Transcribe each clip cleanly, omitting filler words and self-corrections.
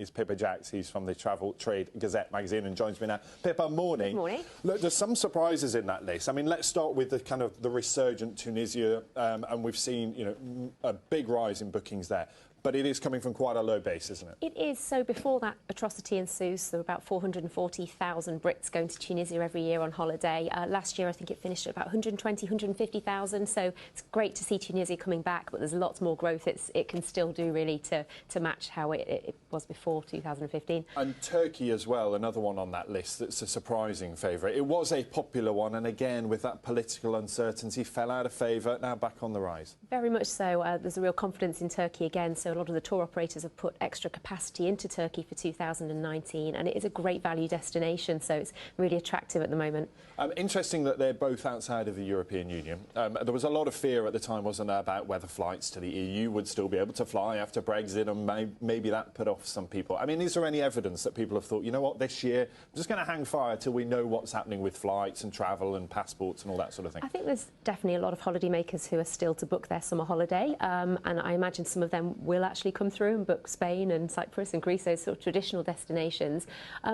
is Pippa Jacks. He's from the Travel Trade Gazette magazine and joins me now. Pippa, morning. Morning. Look, there's some surprises in that list. I mean, let's start with the kind of the resurgent Tunisia, and we've seen, you know, a big rise in bookings there. But it is coming from quite a low base, isn't it? It is. So before that atrocity ensues, there were about 440,000 Brits going to Tunisia every year on holiday. Last year, I think it finished at about 120, 150,000. So it's great to see Tunisia coming back, but there's lots more growth it can still do, really, to match how it was before 2015. And Turkey as well, another one on that list that's a surprising favourite. It was a popular one, and again, with that political uncertainty, fell out of favour, now back on the rise. Very much so. There's a real confidence in Turkey again, so a lot of the tour operators have put extra capacity into Turkey for 2019, and it is a great value destination, so it's really attractive at the moment. Interesting that they're both outside of the European Union. There was a lot of fear at the time, wasn't there, about whether flights to the EU would still be able to fly after Brexit, and maybe that put off some people. I mean, is there any evidence that people have thought, you know what, this year, I'm just going to hang fire till we know what's happening with flights and travel and passports and all that sort of thing? I think there's definitely a lot of holidaymakers who are still to book their summer holiday, and I imagine some of them will actually come through and book Spain and Cyprus and Greece, those sort of traditional destinations.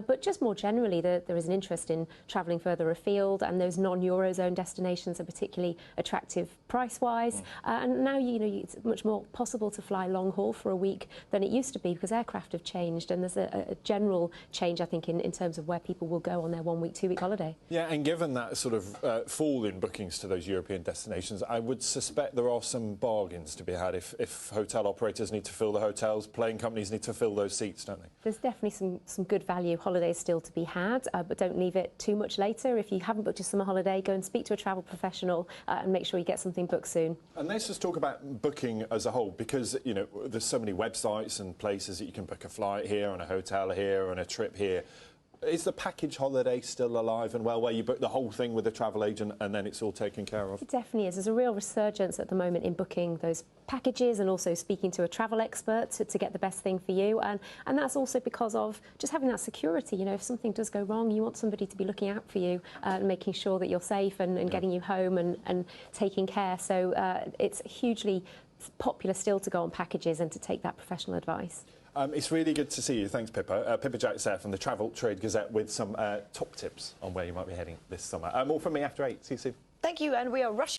But just more generally, there is an interest in travelling further afield, and those non-Eurozone destinations are particularly attractive price-wise. And now, you know, it's much more possible to fly long haul for a week than it used to be, because aircraft have changed, and there's a general change, I think, in terms of where people will go on their 1 week, 2 week holiday. Yeah, and given that sort of fall in bookings to those European destinations, I would suspect there are some bargains to be had if hotel operators need to fill the hotels, plane companies need to fill those seats, don't they? There's definitely some good value holidays still to be had, but don't leave it too much later. If you haven't booked your summer holiday, go and speak to a travel professional and make sure you get something booked soon. And let's just talk about booking as a whole, because, you know, there's so many websites and places that you can book a flight here and a hotel here and a trip here. Is the package holiday still alive and well, where you book the whole thing with a travel agent and then it's all taken care of? It definitely is. There's a real resurgence at the moment in booking those packages and also speaking to a travel expert to get the best thing for you. And that's also because of just having that security. You know, if something does go wrong, you want somebody to be looking out for you and making sure that you're safe and getting you home and taking care. So it's hugely popular still to go on packages and to take that professional advice. It's really good to see you. Thanks, Pippa. Pippa Jacks there from the Travel Trade Gazette with some top tips on where you might be heading this summer. More from me after 8. See you soon. Thank you, and we are rushing.